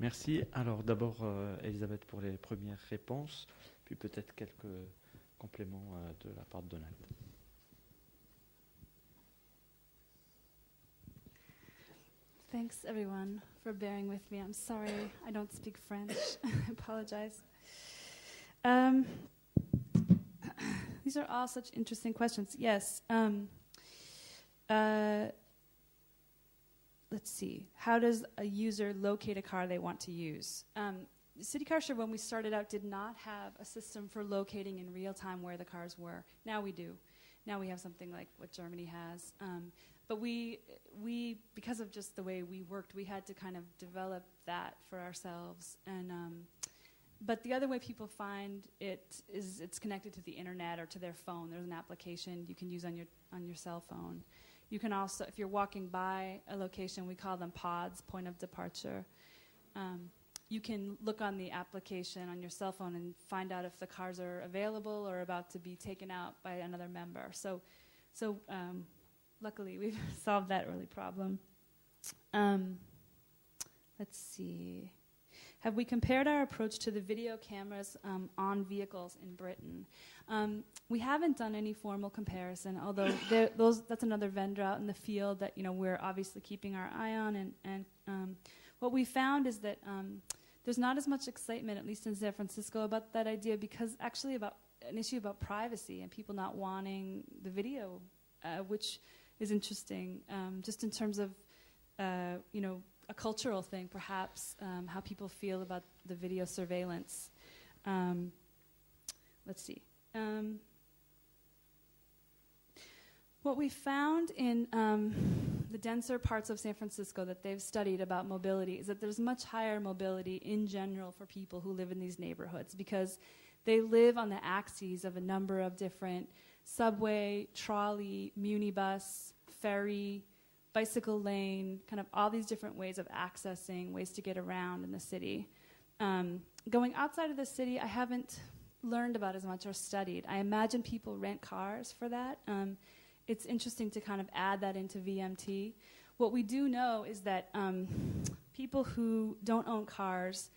Merci. Alors d'abord, Elisabeth, pour les premières réponses, puis peut-être quelques compléments de la part de Donald. Thanks, everyone, for bearing with me. I'm sorry I don't speak French. I apologize. These are all such interesting questions. Yes. Let's see. How does a user locate a car they want to use? City Car Share, when we started out, did not have a system for locating in real time where the cars were. Now we do. Now we have something like what Germany has. But we, because of just the way we worked, we had to kind of develop that for ourselves. And but the other way people find it is it's connected to the internet or to their phone. There's an application you can use on your cell phone. You can also, if you're walking by a location, we call them pods, point of departure. You can look on the application on your cell phone and find out if the cars are available or about to be taken out by another member. So luckily, we've solved that early problem. Let's see. Have we compared our approach to the video cameras on vehicles in Britain? We haven't done any formal comparison, although that's another vendor out in the field that we're obviously keeping our eye on. And what we found is that there's not as much excitement, at least in San Francisco, about that idea because actually about an issue about privacy and people not wanting the video, which is interesting, just in terms of a cultural thing, perhaps, how people feel about the video surveillance. Let's see. What we found in the denser parts of San Francisco that they've studied about mobility is that there's much higher mobility in general for people who live in these neighborhoods because they live on the axes of a number of different subway, trolley, munibus, ferry, bicycle lane, kind of all these different ways of accessing, ways to get around in the city. Going outside of the city, I haven't learned about as much or studied. I imagine people rent cars for that. It's interesting to kind of add that into VMT. What we do know is that people who don't own cars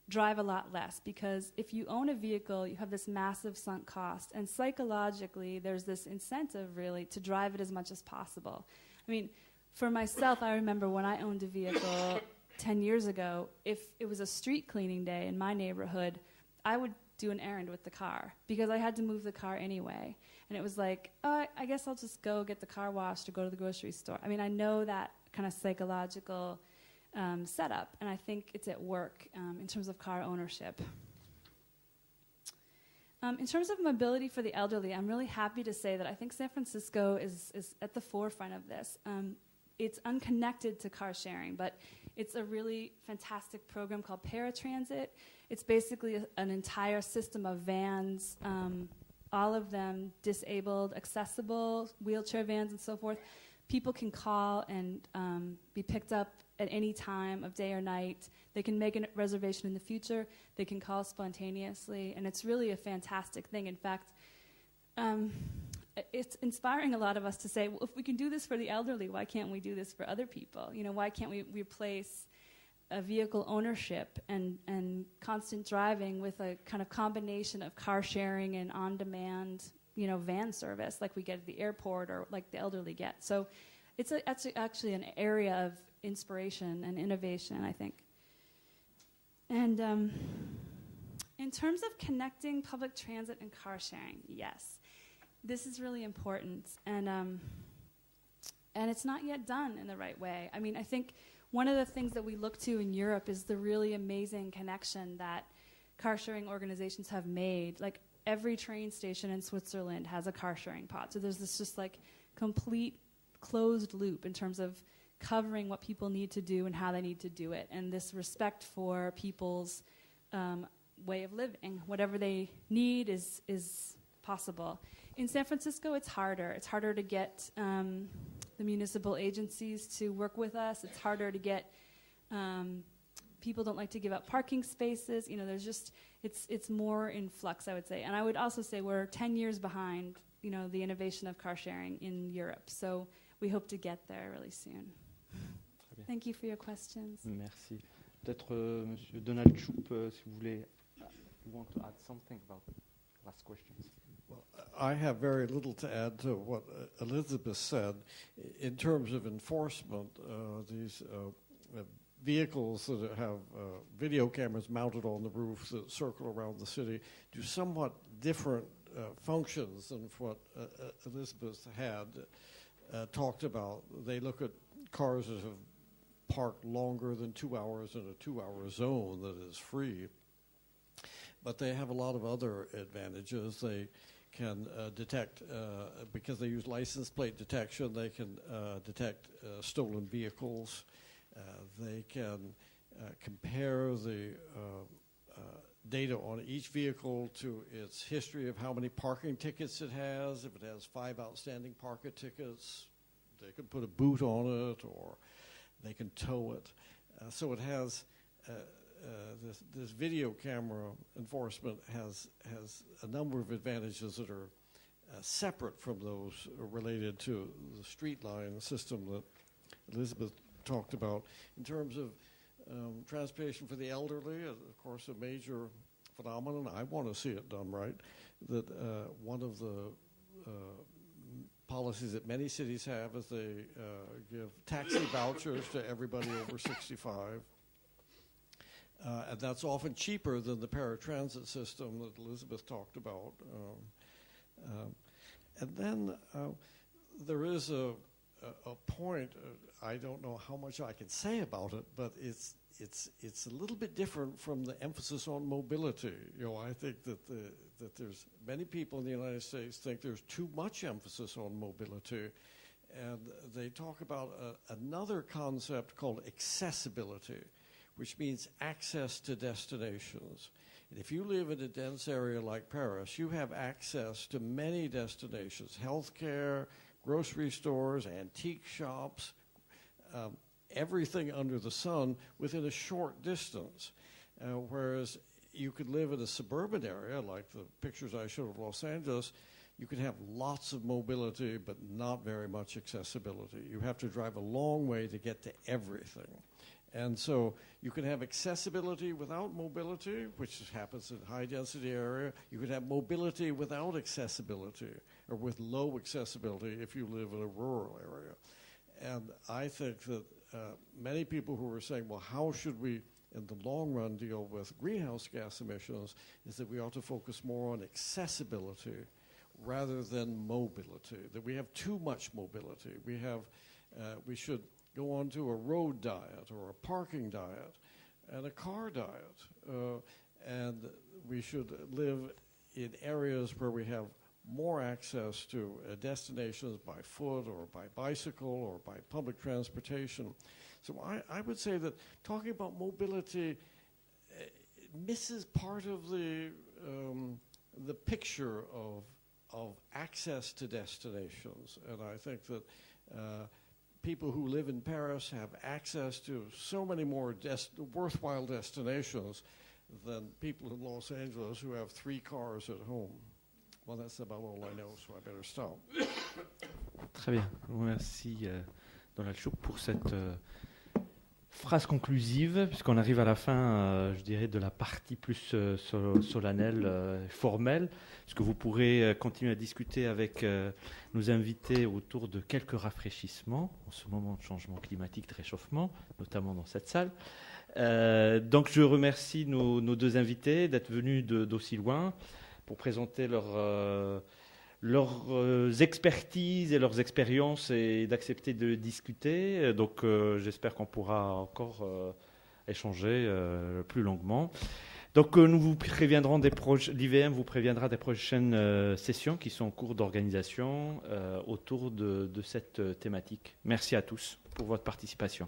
drive a lot less because if you own a vehicle, you have this massive sunk cost. And psychologically, there's this incentive, really, to drive it as much as possible. I mean, for myself, I remember when I owned a vehicle 10 years ago, if it was a street cleaning day in my neighborhood, I would do an errand with the car because I had to move the car anyway. And it was like, oh, I guess I'll just go get the car washed or go to the grocery store. I mean, I know that kind of psychological setup, and I think it's at work in terms of car ownership. In terms of mobility for the elderly, I'm really happy to say that I think San Francisco is at the forefront of this. It's unconnected to car sharing, but it's a really fantastic program called Paratransit. It's basically an entire system of vans, all of them disabled, accessible, wheelchair vans and so forth. People can call and be picked up at any time of day or night. They can make a reservation in the future. They can call spontaneously, and it's really a fantastic thing. In fact, it's inspiring a lot of us to say, well, if we can do this for the elderly, why can't we do this for other people? Why can't we replace a vehicle ownership and constant driving with a kind of combination of car sharing and on-demand, van service like we get at the airport or like the elderly get. So it's actually an area of inspiration and innovation, I think. And in terms of connecting public transit and car sharing, yes, this is really important. And it's not yet done in the right way. I mean, I think one of the things that we look to in Europe is the really amazing connection that car sharing organizations have made. Like every train station in Switzerland has a car sharing pod. So there's this just like complete closed loop in terms of covering what people need to do and how they need to do it, and this respect for people's way of living. Whatever they need is possible. In San Francisco, it's harder. It's harder to get the municipal agencies to work with us. It's harder to get people don't like to give up parking spaces. There's just it's more in flux, I would say. And I would also say we're 10 years behind, the innovation of car sharing in Europe. So we hope to get there really soon. Thank you for your questions. Merci. Peut-être Monsieur Donald Shoup, si vous voulez, you want to add something about last questions. Well, I have very little to add to what Elizabeth said. In terms of enforcement, these vehicles that have video cameras mounted on the roof that circle around the city do somewhat different functions than what Elizabeth had talked about. They look at cars that have parked longer than 2 hours in a 2-hour zone that is free. But they have a lot of other advantages. They can detect, because they use license plate detection, they can detect stolen vehicles. They can compare the data on each vehicle to its history of how many parking tickets it has. If it has 5 outstanding parking tickets, they can put a boot on it, or they can tow it. So it has this video camera enforcement has a number of advantages that are separate from those related to the Streetline system that Elizabeth talked about. In terms of transportation for the elderly, of course, a major phenomenon. I want to see it done right. That one of the policies that many cities have is they give taxi vouchers to everybody over 65. And that's often cheaper than the paratransit system that Elizabeth talked about. And then there is a point, I don't know how much I can say about it, but it's a little bit different from the emphasis on mobility. You know, I think that there's many people in the United States think there's too much emphasis on mobility, and they talk about another concept called accessibility, which means access to destinations. And if you live in a dense area like Paris, you have access to many destinations: healthcare, grocery stores, antique shops, everything under the sun within a short distance. Whereas you could live in a suburban area, like the pictures I showed of Los Angeles, you could have lots of mobility, but not very much accessibility. You have to drive a long way to get to everything. And so you can have accessibility without mobility, which happens in high-density area. You could have mobility without accessibility, or with low accessibility if you live in a rural area. And I think that many people who are saying, well, how should we, in the long run, deal with greenhouse gas emissions, is that we ought to focus more on accessibility rather than mobility, that we have too much mobility. We should go on to a road diet or a parking diet and a car diet. And we should live in areas where we have more access to destinations by foot or by bicycle or by public transportation. So I would say that talking about mobility misses part of the picture of access to destinations. And I think that people who live in Paris have access to so many more worthwhile destinations than people in Los Angeles who have 3 cars at home. Well, that's about all I know, so I better stop. Très bien. Merci Donald Shoup pour cette phrase conclusive, puisqu'on arrive à la fin, je dirais, de la partie plus solennelle, formelle, puisque vous pourrez continuer à discuter avec nos invités autour de quelques rafraîchissements en ce moment de changement climatique, de réchauffement, notamment dans cette salle. Donc je remercie nos 2 invités d'être venus d'aussi loin pour présenter leurs expertises et leurs expériences et d'accepter de discuter. Donc j'espère qu'on pourra encore échanger plus longuement. Donc nous vous préviendrons l'IVM vous préviendra des prochaines sessions qui sont en cours d'organisation autour de cette thématique. Merci à tous pour votre participation.